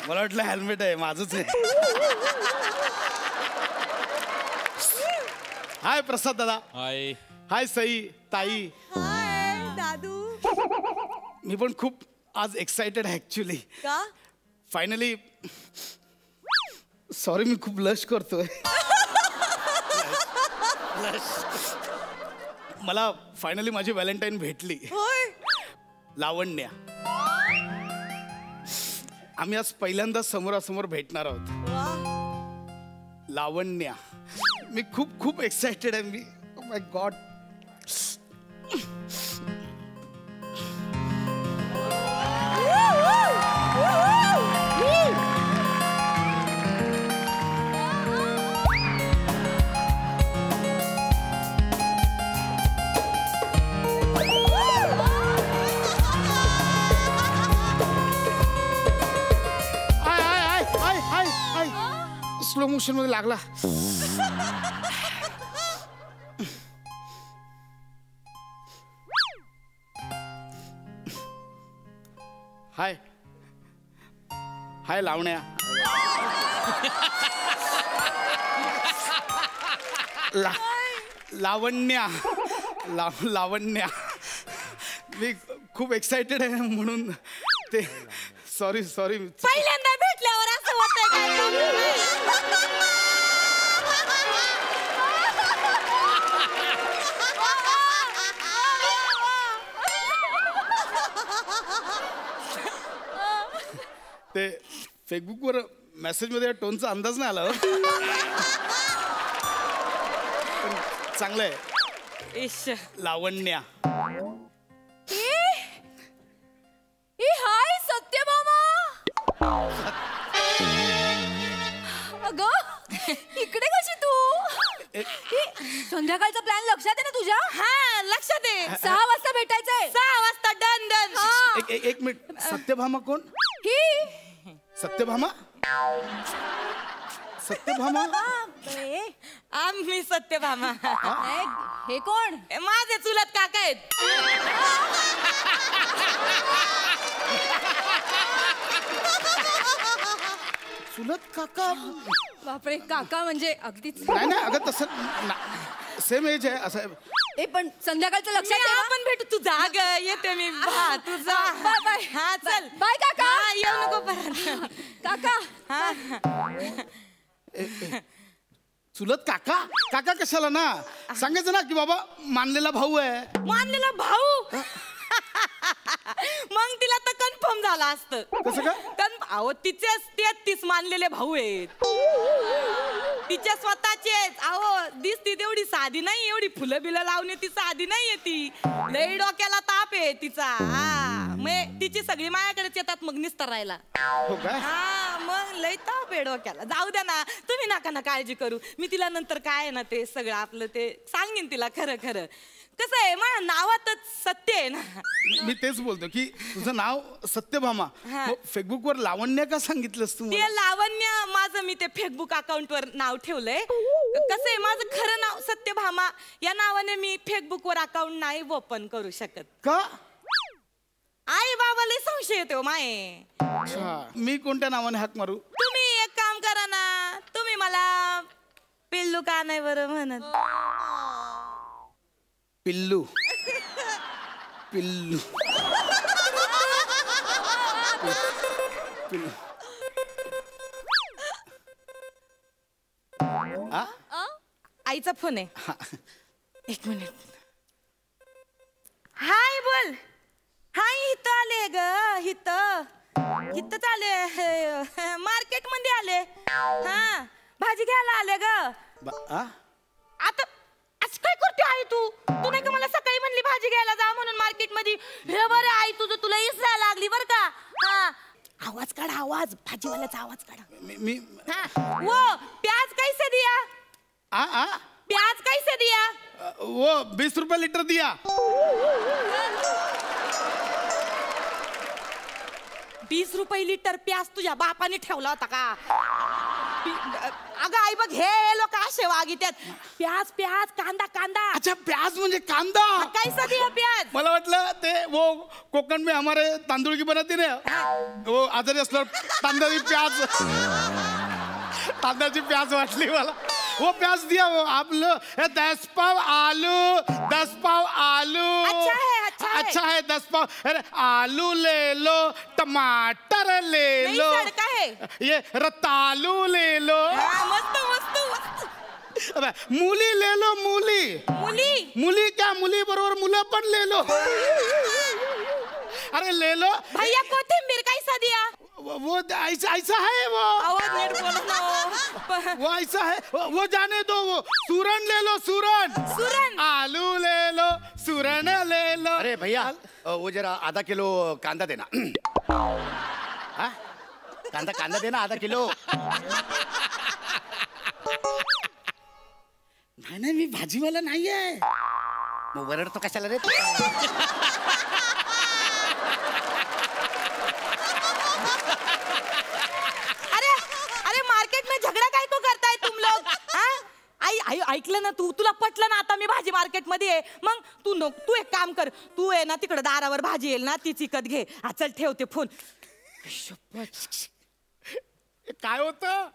मला वाटलं हेल्मेट आहे, माझंच आहे. हाय प्रसाद दादा. हाय. हाय सई ताई. हाय दादू. मी पण खूप आज एक्साइटेड आहे ऍक्च्युली. का? फायनली. सॉरी मी खूप लश करतोय. मला फायनली माझी व्हॅलेंटाईन भेटली. होय. लावण्या. आम्ही आज पहिल्यांदा समोरासमोर भेटणार आहोत. वा. लावण्या. मी खूप खूप एक्साइटेड आहे. मी माय गॉड. स्लो मोशन मध्ये लागला. हाय हाय लावण्या. लावण्या. लावण्या. मी खूप एक्साइटेड आहे म्हणून ते. Sorry sorry. पहिल्यांदा भेटल्यावर असं होतंय काय? ते फेसबुकवर मेसेजमध्ये टोनचा अंदाज नाही आला. पण चांगलं आहे. लावण्या. हाय सत्यभामा. अगं इकडे कशी तू? संध्याकाळचा प्लॅन लक्षात आहे ना तुझ्या? हा लक्षात आहे. 6 वाजता भेटायचंय. 6 वाजता. Done done. एक मिनिट. सत्यभामा कोण? ही सत्यभामा. सत्यभामा. आम्ही सत्यभामा. हे कोण? माझे चुलत काका आहेत. चुलत काका. बापरे. काका म्हणजे अगदीच. नाही नाही अगं तसं सेम एज आहे असं. पण संध्याकाळचं लक्षात आहे. आपण भेटू. तू जाग. येते मी. तू जा. Bye bye. हा चल. बाय काका. येऊ नको परत. काका. चुलत काका. काका कशाला ना. सांगायचं ना की बाबा मानलेला भाऊ आहे. मानलेला भाऊ. मग तिला तर कन्फर्म झाला असतं. कसं काय? अहो तिचेच 33 मानलेले भाऊ आहेत. तिच्या स्वतःचेच. अहो दिसती तेवढी साधी नाही. एवढी फुलं बिलं लावणे ती साधी नाहीये. ती लई डोक्याला ताप आहे तिचा. मग तिची सगळी माझ्याकडेच येतात मग निस्तर राहायला. हो काय? हा मग लई ताप आहे डोक्याला. जाऊ द्या ना तुम्ही नका ना काळजी करू. मी तिला नंतर काय आहे ना ते सगळं आपलं ते सांगेन तिला. खरं खरं कसं आहे माझ्या नावातच सत्य आहे ना. मी तेच बोलतो की तुझं नाव सत्यभामा. फेसबुकवर लावण्य का सांगितलंस तू? ते लावण्य माझं मी ते फेसबुक अकाउंटवर नाव ठेवलंय. कसं आहे माझं खरं नाव सत्यभामा. या नावाने मी फेसबुकवर अकाउंट नाही ओपन करू शकत. का? आई बाबाला संशय येतो माये. मी कोणत्या नावाने हाक मारू? तुम्ही एक काम करा ना. तुम्ही मला पिल्लू का नाही बरं म्हणत? पिल्लू. पिल्लू. पिल्लू. आईचा फोन आहे. एक मिनिट. हाय बोल. हाय इथं आले ग. इथं आले. मार्केट मध्ये आले. हा भाजी घ्यायला आले ग. आता आज काय करते आई तू? तू नाही का मला सकाळी म्हणली भाजी घ्यायला जा म्हणून मार्केट मध्ये. हे बरं आई तुझं तुला इसरा लागली बर का. हा आवाज काढा. आवाज. भाजीवाल्याचा आवाज काढा. मी वो प्याज कैसे दिया? प्याज कैसे दिया? वो 20 रुपये लीटर दिया. 20 रुपये लीटर प्याज तुझ्या बापाने ठेवला होता का? अगं आई बघ हे लोक असे वागित्यात. प्याज प्याज कांदा कांदा. अच्छा प्याज म्हणजे कांदा. कैसा दिया प्याज? मला वाटलं ते वो कोकण में हमारे तांदूळ की बनती ना वो आजारी असल्यावर तांदळी प्याज तांदळाची प्याज वाटली मला. वो प्याज दिया वो आप लो 10 पाव आलू 10 पाव आलू. अच्छा है अच्छा है 10 पाव. अरे आलू ले लो टमाटर ले लो. तडका है ये रतालू ले लो. मस्त मस्त मस्त. अबे, मूली ले लो मूली. मुली मुली क्या मुली बरोबर मुलं पण ले लो. अरे ले लो भैया कोथिंबीर कैसा दिया? वो ऐसा ऐसा है वो. आवाज नीट बोलो ना हो. वो ऐसा है वो जाने दो. वो सूरन ले लो सूरन. सूरन. आलू ले लो सूरन ले लो. अरे भैया वो जरा आधा किलो कांदा देना. हाँ कांदा कांदा देना आधा किलो. नाही नाही मी भाजीवाला नाहीये. मग वरडतो कशाला रे? अरे अरे मार्केट में झगड़ा काय को करताय तुम लोग? हाँ? आई आई ऐकलं ना तू तुला पटलं ना आता मी भाजी मार्केट मध्ये आहे. मग तू एक काम कर. तू आहे ना तिकडे दारावर भाजी येईल ना ती चिकत घे. चल ठेवते फोन. काय होतं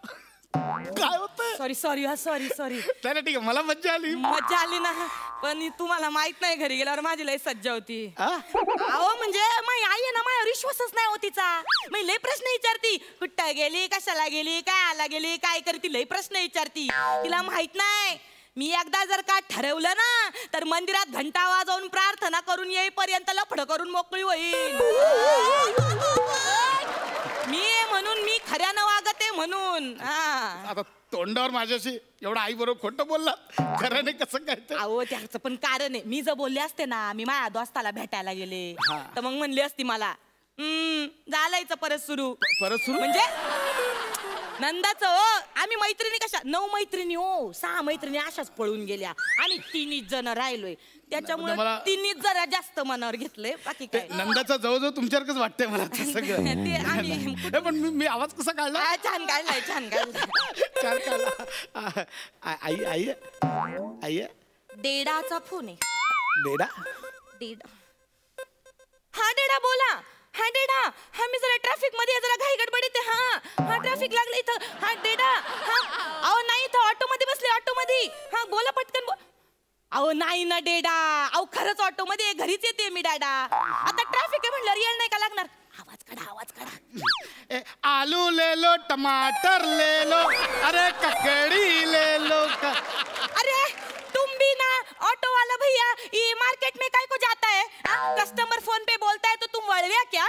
काय होतं? सॉरी सॉरी हा सॉरी सॉरी. नाही ठीक आहे मला मज्जा आली. मज्जा आली ना पण तुम्हाला माहित नाही घरी गेल्यावर माझी लय सज्जा होती. हा? अहो म्हणजे माझी आई आहे ना माझ्यावर विश्वासच नाही होतीचा. मी लय प्रश्न विचारती. कुठं गेली कशाला गेली काय आला गेली काय करती लय प्रश्न विचारती. तिला माहित नाही मी एकदा जर का ठरवलं ना तर मंदिरात घंटा वाजवून प्रार्थना करून येईपर्यंत लफडं करून मोकळी होईल. मी म्हणून मी खऱ्यानं वागते म्हणून. आता तोंडावर माझ्याशी एवढा आई बरोबर खोटं बोललात खरं नाही कसं काय ते? अहो त्याचं पण कारण आहे. मी जर बोलले असते ना मी माझ्या दोस्ताला भेटायला गेले तर मग म्हणली असती मला झालायचं परत सुरू म्हणजे नंदाचं हो. आम्ही मैत्रिणी कशा 9 मैत्रिणी हो 6 मैत्रिणी अशाच पळून गेल्या आणि 3 जण राहिलोय. त्याच्यामुळे मला- 3 जरा जास्त मनावर घेतले बाकी काय नंदाचा जवळजवळ तुमच्यासारखंच वाटतंय मला ते सगळं. ते आम्ही हे पण मी आवाज कसा काढला? छान काढलाय छान काढलाय. छान काढला. आई आई आई डेडाचा फोन आहे. बेडा डेडा. हा डेडा बोला. हा डेडा हा मी जरा ट्रॅफिक मध्ये जरा घाई गडबडीत आहे. हा ट्रॅफिक लागलं इथं. हा डेडा हा अहो नाही इथं ऑटो मध्ये बसले ऑटो मध्ये. हा बोला पटकन अहो नाही ना डेडा. अहो खरंच ऑटो मध्ये घरीच येते मी डेडा. आता ट्रॅफिक आहे म्हणल्यावर येईल नाही का लागणार. आवाज काढा आवाज काढा. आलू ले लो टमाटर ले लो अरे ककड़ी ले लो अरे तुम भी ना ऑटो वाला भैया ये मार्केट में काय को जाता है? कस्टमर फोन पे बोलता है तो तुम वळव्या क्या?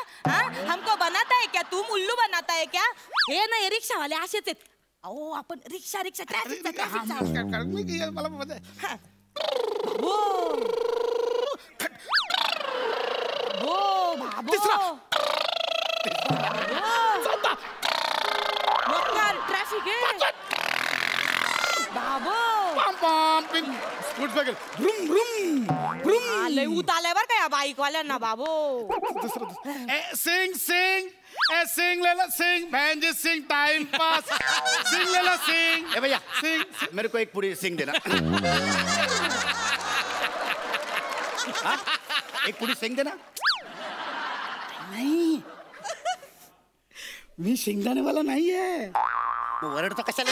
हमको बनाता है क्या? तुम उल्लू बनाता है क्या? हे ना हे रिक्षा वाले असेच आहेत. अहो आपण रिक्षा रिक्षा ट्रॅफिकचा मला मजा हो हो बाबो ट्रॅफिक आहे बाबो. लय उत आलाय बर का या बाईक वाल्यांना बाबो. सिंग सिंग सिंग ले लो सिंग बहन जी सिंग टाइम पास. सिंग ले लो सिंग. ए भैया सिंग मेरे को एक पूरी सिंग देना. हाँ? एक पूरी सिंग देना. नहीं मी शेंगदाणे वाला नाहीये. मग वरडतो कशाला?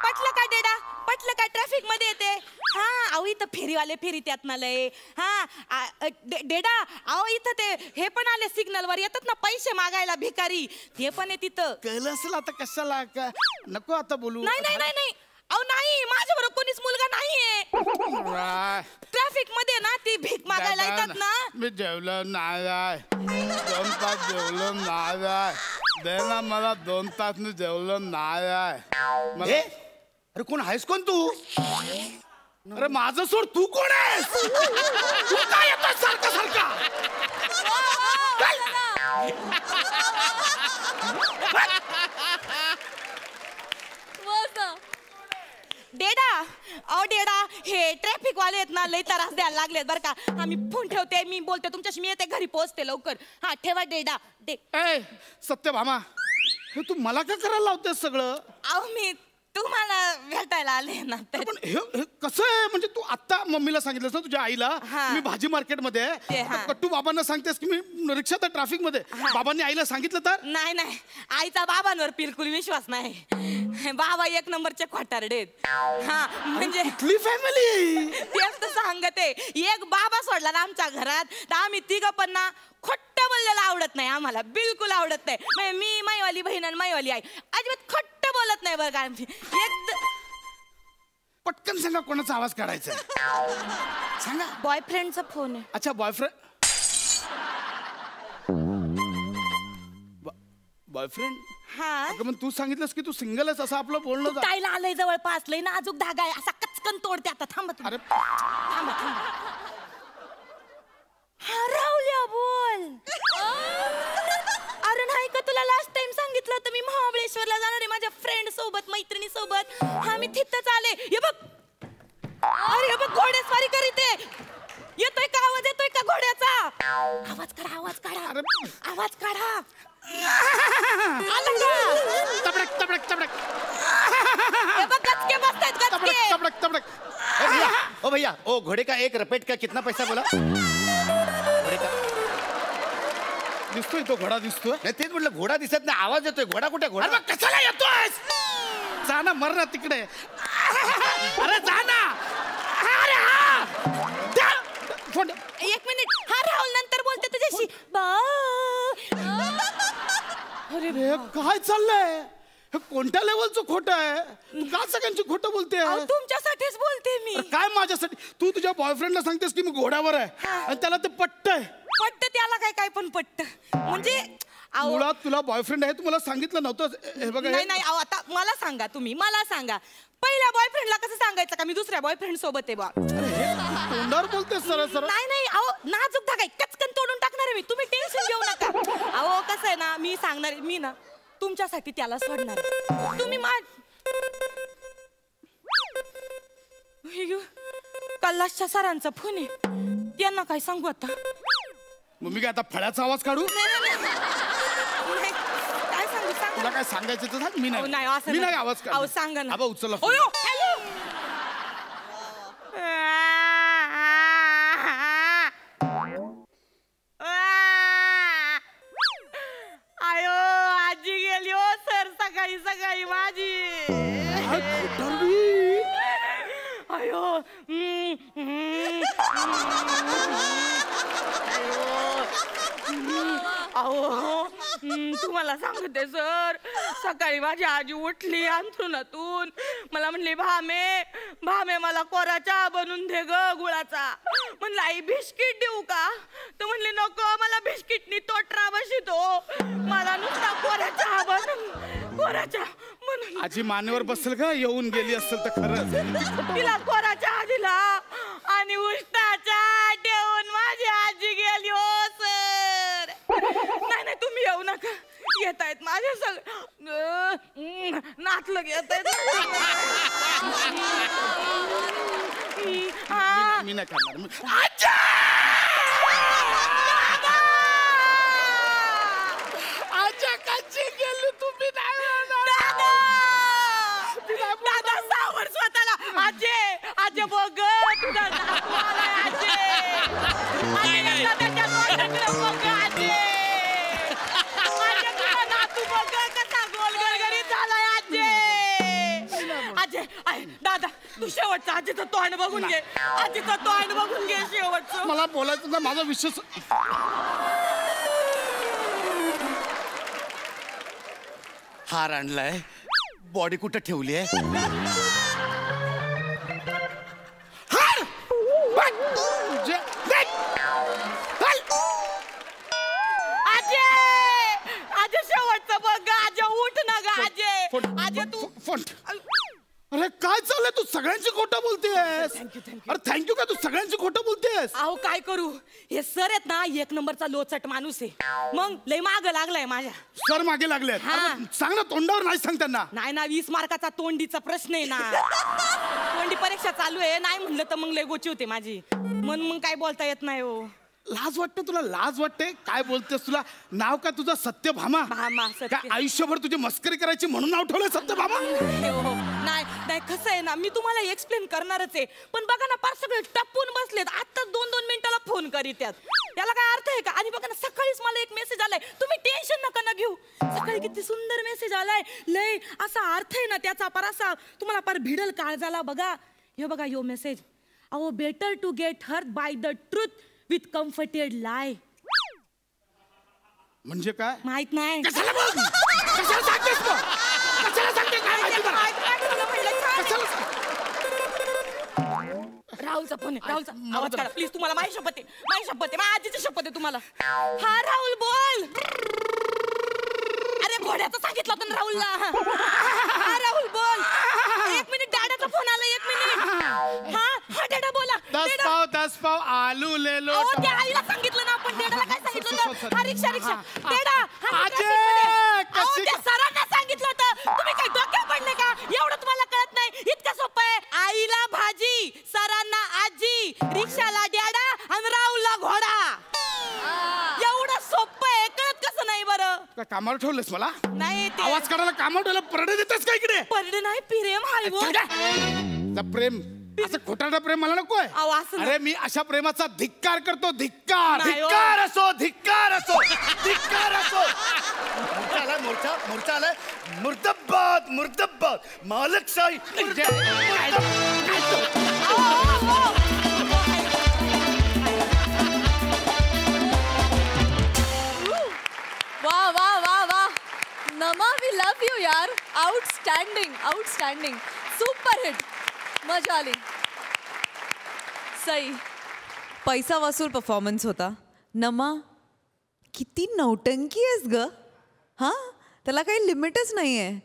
पटलं का डेडा पटलं का ट्रॅफिक मध्ये येते. हा अहो इथं फेरीवाले फेरी त्यात ना लय. हा डेडा अहो इथं ते हे पण आले सिग्नल वर येतात ना पैसे मागायला भिकारी ते पण आहे तिथं. कळलं असेल आता कशाला का नको आता बोलू. नाही नाही नाही नाही अहो नाही माझ्या बरोबर कोणीच मुलगा नाहीये. ट्रॅफिक मध्ये ना ती भीक मागायला येतात ना. मी जेवलो नाही 2 तास जेवलो नाही. दे ना मला 2 तास मी जेवलो नाही. अरे कोण आहेस कोण तू? अरे माझं सोड तू कोण आहेस? तू काय येतो सारखा सारखा? डेडा अहो डेडा हे ट्रॅफिक वाले आहेत ना लई त्रास द्यायला लागलेत बरं का. आम्ही फोन ठेवते मी बोलते तुमच्याशी मी येते घरी पोहोचते लवकर. हा ठेवा डेडा ए सत्यभामा हे तू मला काय करायला लावतेस सगळं. अहो मी तुम्हाला भेटायला आले ना तर. पण हे कसं आहे म्हणजे तू आता मम्मीला सांगितलंस ना तुझ्या आईला मी भाजी मार्केटमध्ये आहे. कट्टू बाबांना सांगतेस की मी रिक्षात ट्रॅफिक मध्ये. बाबांनी आईला सांगितलं तर. नाही नाही आईचा बाबांवर बिलकुल विश्वास नाही. बाबा एक नंबरचे खोटारडे. हा म्हणजे कुठली फॅमिली तेच तर सांगते. एक बाबा सोडला ना आमच्या घरात तर आम्ही तिघं पण ना खोट्ट बोललेलं आवडत नाही आम्हाला बिलकुल आवडत नाही. म्हणजे मी माईवाली बहीण आणि माईवाली आई अजिबात खोट्ट बोलत नाही बरं का. पटकन सांगा कोणाचा आवाज काढायचा सांगा. बॉयफ्रेंडचा फोन आहे. अच्छा बॉयफ्रेंड बॉयफ्रेंड. हा अगं मग तू सांगितलंस की तू सिंगल आहेस असं आपलं बोलणं झालं. ताईला आलंय जवळपास लय नाजूक धागा आहे असा कचकन तोडते आता. थांबा तुम्ही. अरे थांबा थांबा. हरवल्या बोल. अरे नाही का तुला लास्ट टाइम सांगितलं होतं मी महाबळेश्वरला जाणार आहे माझ्या फ्रेंड सोबत मैत्रिणी सोबत. हा मी तिथंच आले. हे बघ अरे हे बघ घोडेस्वारी करीते. येतोय का आवाज येतोय का घोड्याचा. आवाज काढा आवाज काढा आवाज काढा. आलं का तबडक तबडक तबडक. हे बघ गचके बसतायत गचके. तबडक तबडक तबडक. ओ भैया ओ घोड़े का एक रपेट का कितना पैसा बोला. घोड़े का दिसतोय तो घोडा दिसतोय. नाही तेच म्हटलं घोडा दिसत नाही आवाज येतोय. घोडा कुठे घोडा. अरे मग कशाला येतोय. जा ना मर ना तिकडे. अरे जा ना. अरे हा फोन. एक मिनिट. हा राहुल नंतर बोलते तुझ्याशी. अरे रे काय चाललंय. हे कोणत्या लेवलचं खोटं आहे. का सगळ्यांची खोटं बोलते. तुमच्यासाठीच बोलते मी. काय माझ्यासाठी. तू तुझ्या बॉयफ्रेंडला सांगतेस की मी घोड्यावर आहे आणि त्याला ते पटतंय. पट्ट त्याला काय काय पण पट्ट म्हणजे मुळात तुला बॉयफ्रेंड आहे तू मला सांगितलं नव्हतं. हे बघा नाही नाही अहो आता मला सांगा तुम्ही मला सांगा पहिल्या बॉयफ्रेंडला कसं सांगायचं का मी दुसऱ्या बॉयफ्रेंड सोबत आहे बा. तोंडावर बोलतेस सरळ सरळ. नाही नाही अहो नाजूक धागा कचकन तोडून टाकणार आहे मी. तुम्ही टेन्शन घेऊ नका. अहो कसं आहे ना मी सांगणार मी ना तुमच्यासाठी त्याला सोडणार. तुम्ही कल्लाशच्या सरांचा फोन आहे त्यांना काय सांगू आता. मग मी काय आता फळ्याचा आवाज काढू. काय सांगू सांग. तुला काय सांगायचं तर सांग. मी नाही असं मी नाही आवाज काढ. अहो सांगा ना. आबा उचलला. आयो आजी गेली हो सर सकाळी सकाळी माझी. अयो अहो तुम्हाला सांगते सर सकाळी माझी आजी उठली अंथरुणातून मला म्हणली भामे भामे मला कोरा चहा बनवून दे ग गुळाचा. म्हणलं आई बिस्किट देऊ का. तर म्हणली नको मला बिस्किटनी तोटरा बसितो मला नुसता कोरा चहा बनवून कोरा चहा म्हणून. आजी मानेवर बसेल का येऊन गेली असेल तर खरंच. तिला कोरा चहा दिला आणि उष्टा चहा ठेवून माझी आजी गेली हो सर. नाही नाही तुम्ही येऊ नका. येत आहेत माझ्या सगळं नातलं येत आहेत. मी नाही करणार. आजा काची गेली तुम्ही नाही. दादा सावर स्वतःला आजे आजे बघ तुझा नातू आलाय आजे. आजे दादाच्या तोंडाकडे बघ आजे. आजे तुझा नातू बघ कसा गोल गरगरीत झालाय आजे. आजे दादा तू शेवटचं आजीचं तोंड बघून घे. आजीचं तोंड बघून घे शेवटचं. मला बोलायचं ना माझा विश्वास. हार आणलाय बॉडी कुठं ठेवली आहे. आजे आजे शेवटचं बघ आजे उठ ना ग आजे. आजे तू फोन. अरे काय चाललंय तू सगळ्यांची खोटं बोलतेस. अरे थँक्यू का तू सगळ्यांची खोटं बोलतेस. अहो काय करू हे सर आहेत ना एक नंबरचा लोचट माणूस आहे, मग लय माग लागलाय माझ्या. सर मागे लागले. सांग ना, तोंडावर नाही सांग त्यांना. नाही ना, 20 मार्काचा तोंडीचा प्रश्न आहे ना. तोंडी परीक्षा चालू आहे, नाही म्हणलं तर मग लय गोची होते माझी. मग काय बोलता येत नाही हो. लाज वाटते तुला? लाज वाटते? काय बोलतेस? तुला नाव का तुझं सत्यभामा? भामा, सत्य. काय आयुष्यभर तुझी मस्करी करायची म्हणून नाव ठेवलंय सत्यभामा? नाही नाही, कसं आहे ना, मी तुम्हाला एक्सप्लेन करणारच आहे, पण बघा ना, पार सगळे टपून बसलेत. आता 2-2 मिनिटाला फोन करीत यात. त्याला काय अर्थ आहे का? आणि बघा ना, सकाळीच मला एक मेसेज आलाय. तुम्ही टेन्शन नका ना घेऊ. सकाळी किती सुंदर मेसेज आलाय. लय असा अर्थ आहे ना त्याचा, पार असा तुम्हाला पार भिडल काळजाला. बघा हे, बघा यो मेसेज. अहो, better to get hurt by the truth with comforted lie. म्हणजे काय? माहित नाही. कशाला बोल? कशाला सांगतेस मग? कशाला सांगते? काय माहिती तुला? राहुलचा फोन आहे. राहुलचा आवाज काढा प्लीज. तुम्हाला माझी शपथ आहे, माझी शपथ आहे, माझ्या आजीची शपथ आहे तुम्हाला. हा राहुल बोल. अरे घोड्याचं सांगितलं होतं ना राहुलला. हा राहुल बोल. 1 मिनिट, डॅडाचा फोन आला. 1 मिनिट. हा डॅडा बोला. 10 पाव आलू ले लो. अहो, त्या आईला सांगितलं ना आपण. डॅडाला काय सांगितलं होतं? हा रिक्षा डॅडा. कशी? त्या सरांना सांगितलं होतं. तुम्ही काही डोक्यात पडले का? एवढं तुम्हाला कळत नाही? इतकं सोपं आहे. आईला भाजी, सरांना आजी, रिक्षाला डॅडा आणि राहुलला घोडा. एवढं सोपं आहे, कळत कसं नाही बरं? काय कामावर ठेवलंस मला? नाही, आवाज काढायला कामावर ठेवलं. परडे देतेस का इकडे? परडे नाही, प्रेम हाय वो. प्रेम, असं खोटारडा प्रेम मला नकोय. अरे मी अशा प्रेमाचा धिक्कार करतो. धिक्कार. धिक्कार असो, धिक्कार असो, धिक्कार असो. मोर्चा आलाय, मोर्चा आलाय. मुर्दाबाद, मुर्दाबाद, मालकशाही. वा वा वा वा, नमा वी लव यू यार. आउटस्टँडिंग, आउटस्टँडिंग, सुपर हिट, मजा आली. सई, पैसा वसूल परफॉर्मन्स होता. नमा, किती नौटंकी आहेस ग. हां, त्याला काही लिमिटच नाही आहे.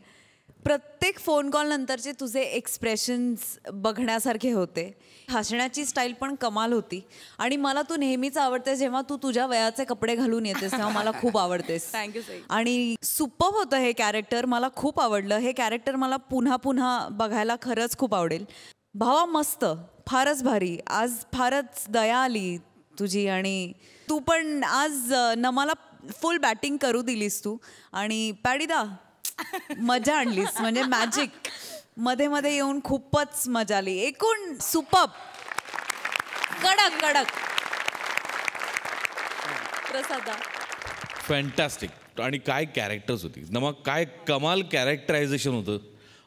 प्रत्येक फोन कॉल नंतरचे तुझे एक्सप्रेशन्स बघण्यासारखे होते. हसण्याची स्टाईल पण कमाल होती. आणि मला तू नेहमीच आवडते जेव्हा तू तुझ्या वयाचे कपडे घालून येतेस, तेव्हा मला खूप आवडतेस. थँक्यू सई. आणि सुपर्ब होतं हे कॅरेक्टर. मला खूप आवडलं हे कॅरेक्टर. मला पुन्हा पुन्हा बघायला खरंच खूप आवडेल. भावा मस्त, फारच भारी. आज फारच दया आली तुझी. आणि तू पण आज नमाला फुल बॅटिंग करू दिलीस तू. आणि पॅडीदा, मजा आणलीस. म्हणजे मॅजिक मध्ये मध्ये येऊन खूपच मजा आली. एकूण सुपर्ब, कडक कडक. प्रसादा, फॅन्टॅस्टिक. आणि काय कॅरेक्टर्स होती नमा, काय कमाल कॅरेक्टरायझेशन होतं.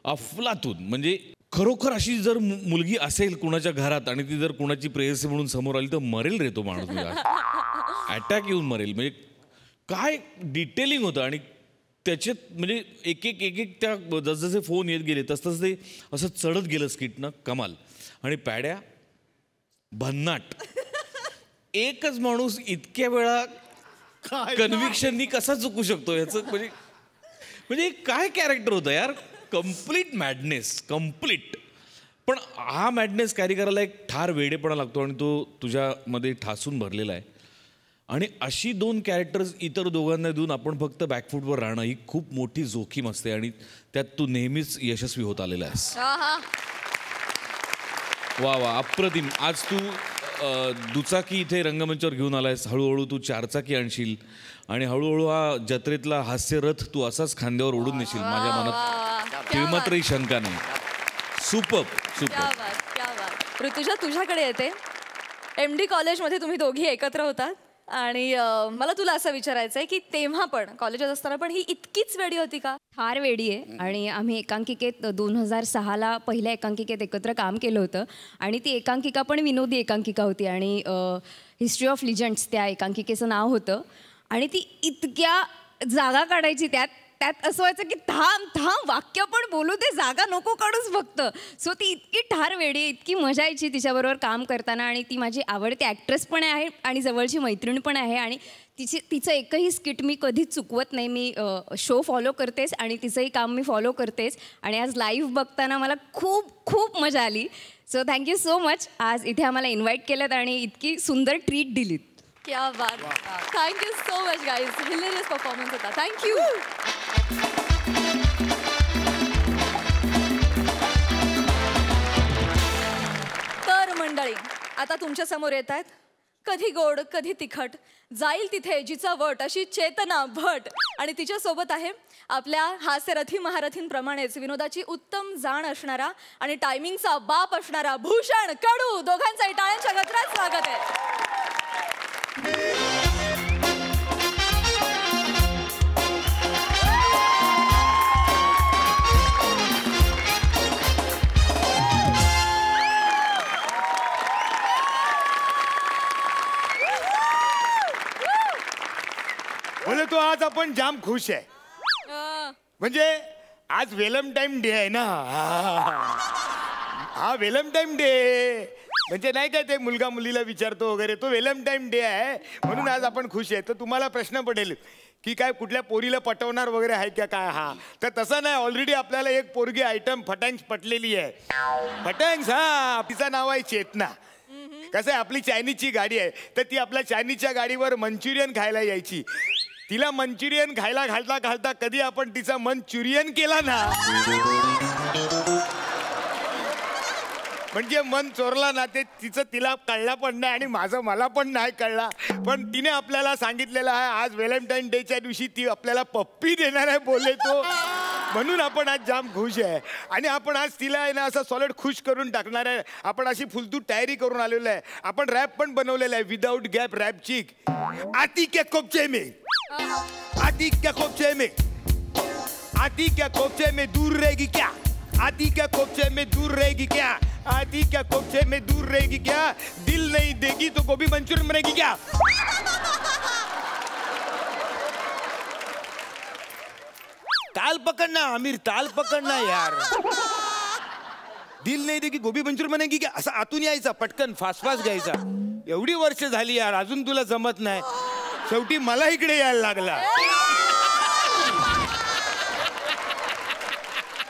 अफलातून. म्हणजे खरोखर अशी जर मुलगी असेल कुणाच्या घरात आणि ती जर कुणाची प्रेयसी म्हणून समोर आली तर मरेल रे तो माणूस. अटॅक येऊन मरेल. म्हणजे काय डिटेलिंग होतं. आणि त्याच्यात म्हणजे एक एक त्या जसजसे फोन येत गेले तसतसं ते असं चढत गेलं स्किटनं. कमाल. आणि पॅड्या भन्नाट. एकच माणूस इतक्या वेळा कन्व्हिक्शननी कसा चुकू शकतो याचं म्हणजे काय कॅरेक्टर होतं यार. Complete madness, complete. पण हा मॅडनेस कॅरी करायला एक ठार वेडेपणा लागतो आणि तो तुझ्यामध्ये ठासून भरलेला आहे. आणि अशी 2 कॅरेक्टर्स इतर दोघांना देऊन आपण फक्त बॅकफूटवर राहणं ही खूप मोठी जोखीम असते. आणि त्यात तू नेहमीच यशस्वी होत आलेला आहेस. वा वा, अप्रतिम. आज तू दुचाकी इथे रंगमंचावर घेऊन आलायस. हळूहळू तू 4 चाकी आणशील आणि हळूहळू हा जत्रेतला हास्यरथ तू असाच खांद्यावर ओढून नेशील. माझ्या मनात किळमात्रही शंका नाही. Superb, superb. ऋतुजा, तुझ्याकडे येते. MD कॉलेजमध्ये तुम्ही दोघी एकत्र होतात. आणि मला तुला असं विचारायचं आहे की तेव्हा पण कॉलेजात असताना पण ही इतकीच वेडी होती का? फार वेडी आहे. आणि आम्ही एकांकिकेत 2006ला पहिल्या एकांकिकेत एकत्र काम केलं होतं. आणि ती एकांकिका पण विनोदी एकांकिका होती. आणि हिस्ट्री ऑफ लिजंड्स त्या एकांकिकेचं नाव होतं. आणि ती इतक्या जागा काढायची त्यात असं व्हायचं की थांब वाक्य पण बोलू दे, जागा नको काढूच फक्त. सो ती इतकी ठार वेडी, इतकी मजा यायची तिच्याबरोबर काम करताना. आणि ती माझी आवडती ॲक्ट्रेस पण आहे आणि जवळची मैत्रीण पण आहे. आणि तिचं एकही स्किट मी कधीच चुकवत नाही. मी शो फॉलो करतेच आणि तिचंही काम मी फॉलो करतेच. आणि आज लाईव्ह बघताना मला खूप खूप मजा आली. So thank you so much. आज इथे आम्हाला इन्व्हाइट केलं आणि इतकी सुंदर ट्रीट दिलीत. क्या बात. Thank you so much guys. Hilarious performance होता. थँक्यू. तर मंडळी आता तुमच्या समोर येत आहेत कधी गोड कधी तिखट जाईल तिथे जिचा वट अशी चेतना भट आणि तिच्या सोबत आहे आपल्या हास्यरथी महारथींप्रमाणेच विनोदाची उत्तम जाण असणारा आणि टायमिंगचा बाप असणारा भूषण कडू. दोघांचाही टाळ्यांच्या गजरात स्वागत आहे. बोले तो आज आपण जाम खुश आहे म्हणजे आज व्हॅलेंटाईन डे आहे ना. हा व्हॅलेंटाईन डे म्हणजे नाही काय ते मुलगा मुलीला विचारतो वगैरे तो व्हॅलेंटाईन डे आहे म्हणून आज आपण खुश आहे. तर तुम्हाला प्रश्न पडेल की काय कुठल्या पोरीला पटवणार वगैरे आहे का काय. हा तर तसं नाही ऑलरेडी आपल्याला एक पोरगी आयटम फटांग्स पटलेली आहे. फटांग्स हा तिचं नाव आहे चेतना. कसं आहे आपली चायनीजची गाडी आहे तर ती आपल्या चायनीजच्या गाडीवर मंचुरियन खायला यायची. तिला मंचुरियन खायला घालता घालता कधी आपण तिचा मंचुरियन केला ना म्हणजे मन चोरला ना ते तिचं तिला कळला पण नाही आणि माझं मला पण नाही कळला. पण तिने आपल्याला सांगितलेलं आहे आज व्हॅलेंटाईन डेच्या दिवशी ती आपल्याला पप्पी देणार आहे बोलले तो. म्हणून आपण आज जाम खुश आहे आणि आपण आज तिला आहे ना असं सॉलिड खुश करून टाकणार आहे. आपण अशी फुलतू तयारी करून आलेलो आहे. आपण रॅप पण बनवलेला आहे विदाऊट गॅप रॅप चिक. आती क्या कोपचे में आती क्या कोपचे में आती क्या कोपचे में दूर रहेगी क्या आती क्या कोपचे में दूर रहेगी क्या आती क्या कोपचे में दूर रहेगी क्या दिल नहीं देगी तो गोभी मंचूरियन बनेगी क्या. ताल पकडना आमिर ताल पकडना यार. दिल नाही देगी गोभी मंचूरियन बनेगी क्या असं आतून यायचा पटकन फास्ट फास्ट घ्यायचा. एवढी वर्ष झाली यार अजून तुला जमत नाही. शेवटी मला इकडे यायला लागला.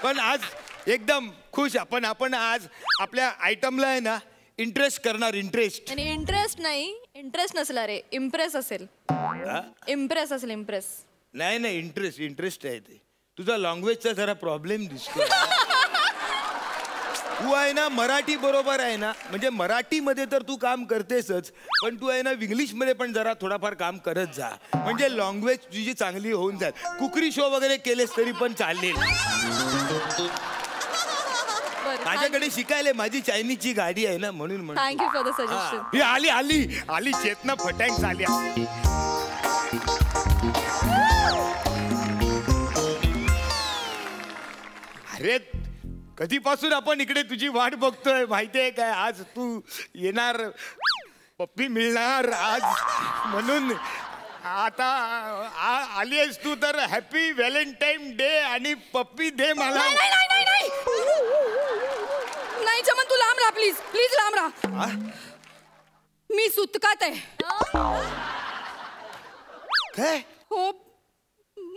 पण आज एकदम खुश आपण आज आपल्या आयटमला आहे ना इंटरेस्ट करणार. इंटरेस्ट आणि इंटरेस्ट नाही इंटरेस्ट नसला रे इम्प्रेस असेल. इम्प्रेस असेल इम्प्रेस नाही नाही इंटरेस्ट आहे ते. तुझा लँग्वेजचा जरा प्रॉब्लेम दिसतो. तू आहे ना मराठी बरोबर आहे ना म्हणजे मराठीमध्ये तर तू काम करतेसच पण तू आहे ना इंग्लिशमध्ये पण जरा थोडाफार काम करत जा म्हणजे लँग्वेज तुझी चांगली होऊन जाईल. कुकरी शो वगैरे केलेस तरी पण चालेल. माझ्याकडे शिकायला माझी चायनीजची गाडी आहे ना म्हणून थँक्यू फॉर द सजेशन. ही आली आली आली चेतना फटँग आली. अरे कधीपासून आपण इकडे तुझी वाट बघतोय माहितीये काय. आज तू येणार पप्पी मिळणार आज म्हणून आता आली आहेस तू तर हॅपी व्हॅलेंटाईन डे आणि पप्पी दे मला. नाही चमन तू लांब राहा प्लीज प्लीज लांब राहा. मी सुतकात आहे. काय हो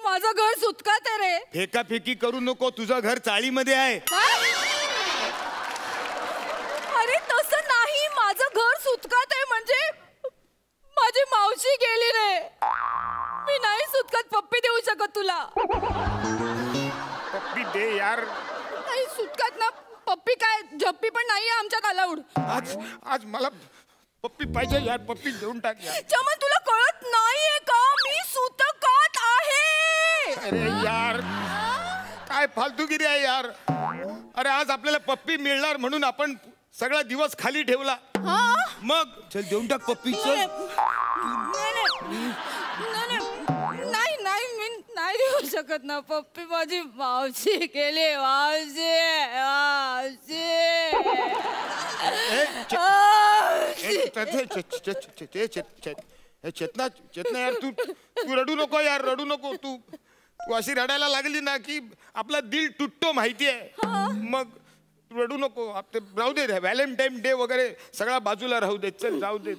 माझं घर सुतकात आहे रे. फेकाफेकी करू नको तुझं घर चाळीमध्ये आहे. अरे तसं नाही माझं घर सुतकात आहे म्हणजे माझी मावशी गेली रे. मी नाही सुतकात पप्पी देऊ शकत तुला. पप्पी दे यार. नाही सुतकात ना पप्पी काय झप्पी पण नाही आमच्यात अलाउड. आज मला पप्पी पाहिजे यार. पप्पी देऊन टाक यार. चमन तुला कळत नाहीये का मी सुतकात आहे. अरे यार काय फालतूगिरी आहे यार. अरे आज आपल्याला पप्पी मिळणार म्हणून आपण सगळा दिवस खाली ठेवला. मग चल देऊन टाक पप्पी. चल नाही नाही मी नाही देऊ शकत ना पप्पी. माझी मावशी गेली. मावशी चेतना चेतना यार तू रडू नको यार. रडू नको तू अशी रडायला लागली ना की आपला दिल तुटतो माहितीये. मग रडू नको. राहू दे व्हॅलेंटाईन डे वगैरे सगळा बाजूला राहू दे. चल जाऊ दे.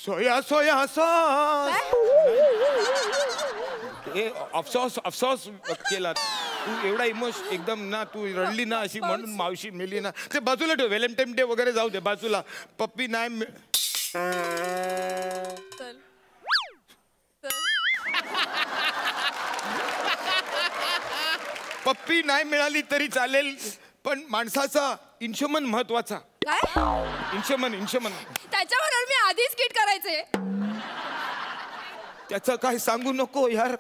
सोया सोया अफसोस अफसोस केला तू एवढा एकदम ना तू रडली ना अशी म्हणून मावशी मेली ना ते बाजूला ठेव. व्हॅलेंटाईन डे वगैरे जाऊ दे बाजूला. पप्पी नाही पप्पी नाही मिळाली तरी चालेल, पण माणसाचा इंशमन महत्वाचा. काय? इंशमन. त्याच्यावर मी आधीच किट करायचे. त्याचं काय सांगू नको यार.